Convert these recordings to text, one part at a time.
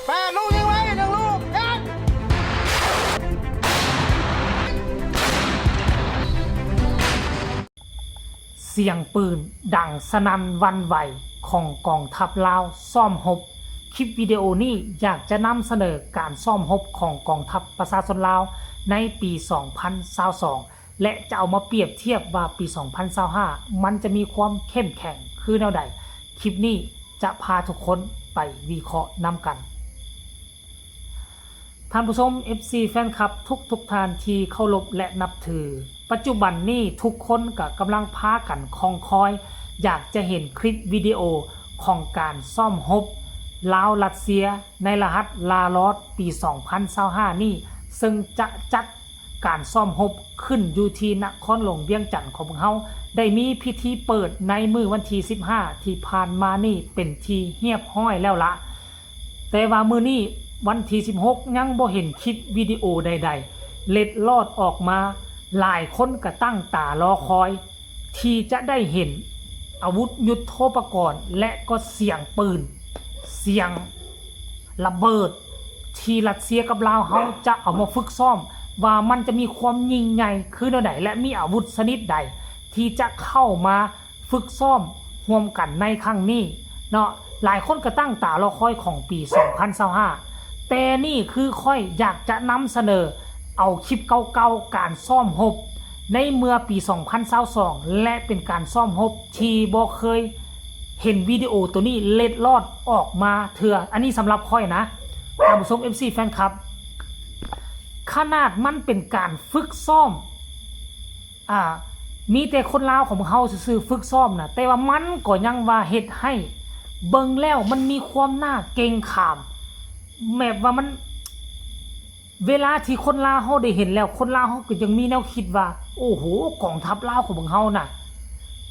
แฟนลูกยิงไว้หนึ่งลูกยันเสียงปืนดังสนั่นหวั่นไหวของกองทัพลาวซ่อมรบคลิปวิดีโอนี้อยากจะนำเสนอการซ่อมรบของกองทัพประชาชนลาวในปี 2022 และจะเอามาเปรียบเทียบว่าปี 2025 มันจะมีความเข้มแข็งคือแนวใดคลิปนี้จะพาทุกคนไปวิเคราะห์นำกันท่านผู้ชม FC แฟนคลับทุกท่านที่เคารพและนับถือปัจจุบันนี้ทุกคนก็กำลังพากันคองคอยอยากจะเห็นคลิปวิดีโอของการซ่อมรบลาวรัสเซียในรหัสลาลอดปี 2025 นี้ซึ่งจะจัดการซ่อมรบขึ้นอยู่ที่นครหลวงเวียงจันทน์ของพวกเราได้มีพิธีเปิดในมื้อวันที่ 15 ที่ผ่านมานี่เป็นที่เรียบร้อยแล้วละแต่ว่ามื้อนี้วันที่ 16 ยังบ่เห็นคลิปวิดีโอใดๆเล็ดลอดออกมาหลายคนก็ตั้งตารอคอยที่จะได้เห็นอาวุธยุทโธปกรณ์และก็เสียงปืนเสียงระเบิดที่รัสเซียกับลาวเฮาจะเอามาฝึกซ้อมว่ามันจะมีความยิ่งใหญ่คือแนวใดและมีอาวุธชนิดใดที่จะเข้ามาฝึกซ้อมร่วมกันในครั้งนี้เนาะหลายคนก็ตั้งตารอคอยของปี 2025 แต่นี่คือค่อยอยากจะนำเสนอเอาคลิปเก่าๆการซ่อมรบในเมื่อปี 2022 และเป็นการซ่อมรบที่บ่เคยเห็นวิดีโอตัวนี้เล็ดลอดออกมาเถื่ออันนี้สำหรับค่อยนะท่านผู้ชม FC แฟนคลับขนาดมันเป็นการฝึกซ้อมมีแต่คนลาวของเฮาซื่อๆฝึกซ้อมนะแต่ว่ามันก็ยังว่าเฮ็ดให้เบิ่งแล้วมันมีความน่าเกรงขามแบบว่ามันเวลาที่คนลาวเฮาได้เห็นแล้วคนลาวเฮาก็ยังมีแนวคิดว่าโอ้โหกองทัพลาวของเฮาน่ะ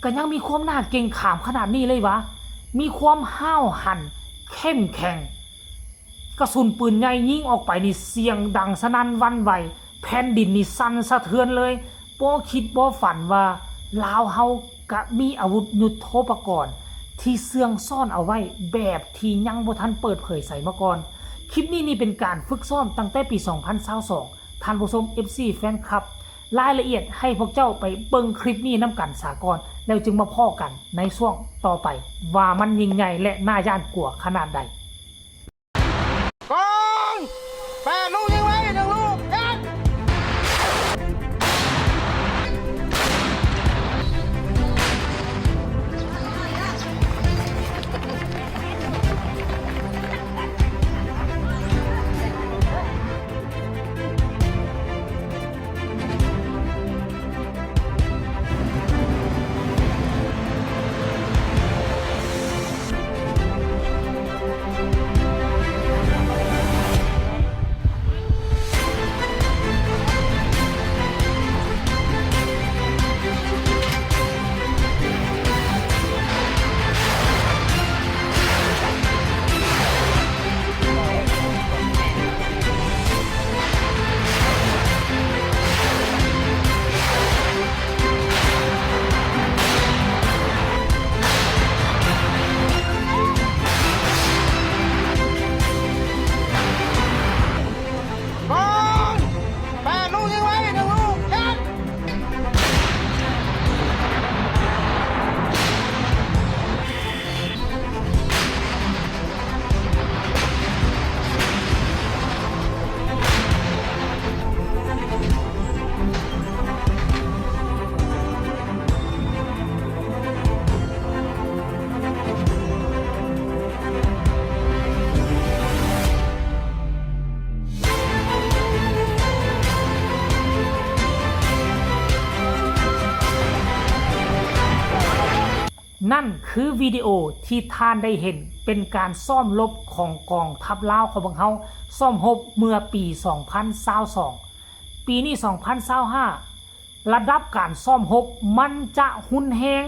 ก็ยังมีความน่าเกรงขามขนาดนี้เลยวะมีความห้าวหันเข้มแข็งกระสุนปืนใหญ่ยิงออกไปนี่เสียงดังสนั่นหวั่นไหวแผ่นดินนี่สั่นสะเทือนเลยบ่คิดบ่ฝันว่าลาวเฮาก็มีอาวุธยุทโธปกรณ์ที่เสื่องซ่อนเอาไว้แบบที่ยังบ่ทันเปิดเผยใส่มาก่อนคลิปนี้นี่เป็นการฝึกซ้อมตั้งแต่ปี 2022 ท่านผู้ชม FC แฟนคลับรายละเอียดให้พวกเจ้าไปเบิ่งคลิปนี้นำกันสากอนแล้วจึงมาพ้อกันในช่วงต่อไปว่ามันยิ่งใหญ่และน่าย่านกลัวขนาดใดกองแฟนลูกยิงไว้หนึ่งลูกยันนั่นคือวิดีโอที่ท่านได้เห็นเป็นการซ่อมรบของกองทัพลาวของพวกเขาซ่อมรบเมื่อปี 2022 ปีนี้ 2025 ระดับการซ่อมรบมันจะหุนแฮง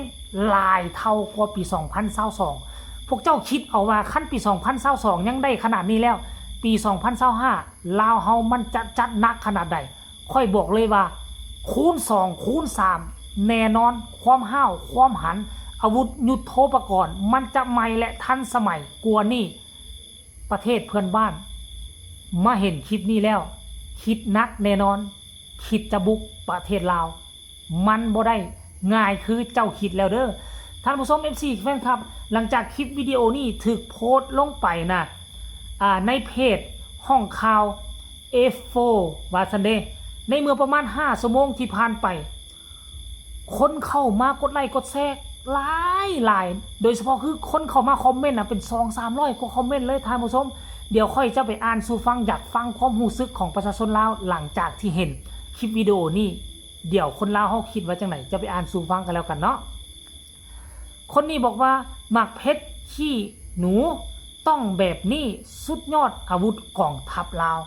หลายเท่ากว่าปี 2022 พวกเจ้าคิดเอาว่าขั้นปี 2022 ยังได้ขนาดนี้แล้วปี 2025 ลาวเฮามันจะจัดหนักขนาดใดค่อยบอกเลยว่าคูณ 2 คูณ 3 แน่นอนความห้าวความหันอาวุธยุทโธปกรณ์มันจะใหม่และทันสมัยกว่านี่ ประเทศเพื่อนบ้านมาเห็นคลิปนี้แล้วคิดนักแน่นอนคิดจะบุกประเทศลาวมันบ่ได้ง่ายคือเจ้าคิดแล้วเด้อท่านผู้ชม FC แฟนครับหลังจากคลิปวิดีโอนี้ถูกโพสต์ลงไปนะในเพจห้องข่าว F4 วาซันเดในเมื่อประมาณ5ชั่วโมงที่ผ่านไปคนเข้ามากดไลค์กดแชร์หลายโดยเฉพาะคือคนเข้ามาคอมเมนต์เป็น 200-300 กว่าคอมเมนต์เลยท่านผู้ชมเดี๋ยวค่อยจะไปอ่านสู่ฟังอยากฟังความรู้สึกของประชาชนลาวหลังจากที่เห็นคลิปวิดีโอนี้เดี๋ยวคนลาวเขาคิดว่าจังไหนจะไปอ่านสู่ฟังกันแล้วกันเนาะคนนี้บอกว่าหมากเพชรขี้หนูต้องแบบนี้สุดยอดอาวุธกองทัพลาว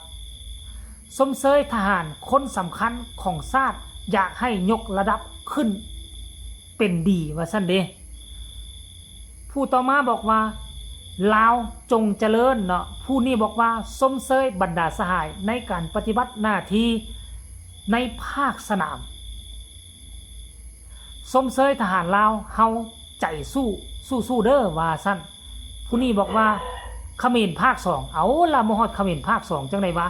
สมเสยทหารคนสำคัญของชาติอยากให้ยกระดับขึ้นเป็นดีว่าซั่นเด้ผู้ต่อมาบอกว่าลาวจงเจริญเนาะผู้นี้บอกว่าสมเสยบรรดาสหายในการปฏิบัติหน้าที่ในภาคสนามสมเสยทหารลาวเฮาใจสู้เด้อว่าซั่นผู้นี้บอกว่าเขมรภาค2เอาล่ะบ่ฮอดเขมรภาค2จังได๋วะ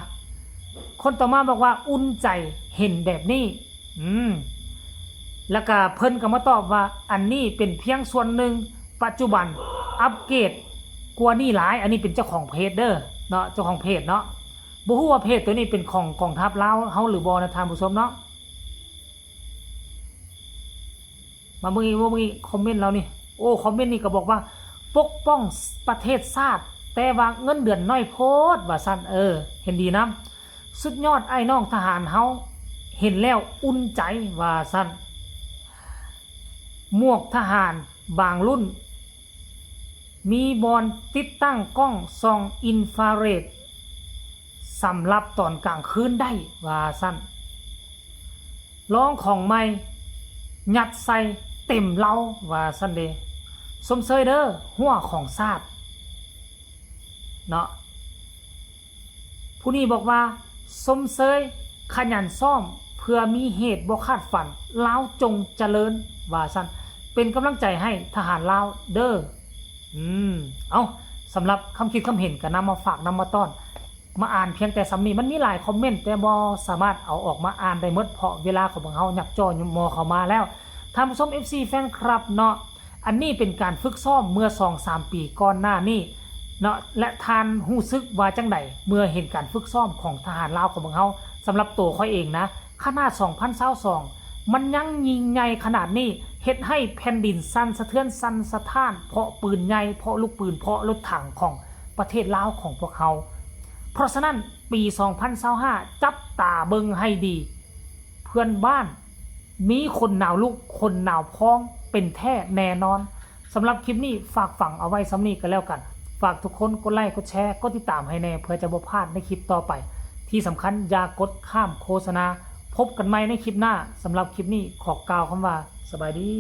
คนต่อมาบอกว่าอุ่นใจเห็นแบบนี้แล้วก็เพิ่นก็มาตอบว่าอันนี้เป็นเพียงส่วนหนึ่งปัจจุบันอัปเกรดกว่านี้หลายอันนี้เป็นเจ้าของเพจเด้อเนาะเจ้าของเพจเนาะบ่ฮู้ว่าเพจตัวนี้เป็นของกองทัพลาวเฮาหรือบ่นะท่านผู้ชมเนาะมาเมื่อกี้คอมเมนต์เรานี่โอ้คอมเมนต์นี่ก็บอกว่าปกป้องประเทศชาติแต่ว่าเงินเดือนน้อยโพดว่าซั่นเห็นดีนะสุดยอดไอ้น้องทหารเฮาเห็นแล้วอุ่นใจว่าซั่นหมวกทหารบางรุ่นมีบอลติดตั้งกล้องส่องอินฟราเรดสำหรับตอนกลางคืนได้ว่าซั่นร้องของใหม่ยัดใส่เต็มเล้าว่าซั่นเดสมเสยเด้อหัวของชาติเนาะผู้นี้บอกว่าสมเสยขยันซ่อมเพื่อมีเหตุบ่คาดฝันลาวจงเจริญว่าซั่นเป็นกำลังใจให้ทหารลาวเด้อเอาสำหรับคำคิดคำเห็นก็นำมาฝากนำมาต้อนมาอ่านเพียงแต่สำนี้มันมีหลายคอมเมนต์แต่บ่สามารถเอาออกมาอ่านได้หมดเพราะเวลาของเฮาหยักจ่อยมอเข้ามาแล้วท่านผู้ชม FC แฟนคลับเนาะอันนี้เป็นการฝึกซ้อมเมื่อ 2-3 ปีก่อนหน้านี้เนาะและทานรู้สึกว่าจังไดเมื่อเห็นการฝึกซ้อมของทหารลาวของเฮาสำหรับตัวค่อยเองนะขนาด 2022มันยังยิงใหญ่ขนาดนี้เฮ็ดให้แผ่นดินสั่นสะเทือนสั่นสะท้านเพราะปืนใหญ่เพราะลูกปืนเพราะรถถังของประเทศลาวของพวกเฮาเพราะฉะนั้นปี 2025 จับตาเบิ่งให้ดีเพื่อนบ้านมีคนหนาวลุกคนหนาวพองเป็นแท้แน่นอนสำหรับคลิปนี้ฝากฝังเอาไว้สำนี้กันแล้วกันฝากทุกคนกดไลค์กดแชร์กดติดตามให้แน่เพื่อจะบ่พลาดในคลิปต่อไปที่สำคัญอย่ากดข้ามโฆษณาพบกันใหม่ในคลิปหน้าสำหรับคลิปนี้ขอกล่าวคำว่าสบายดี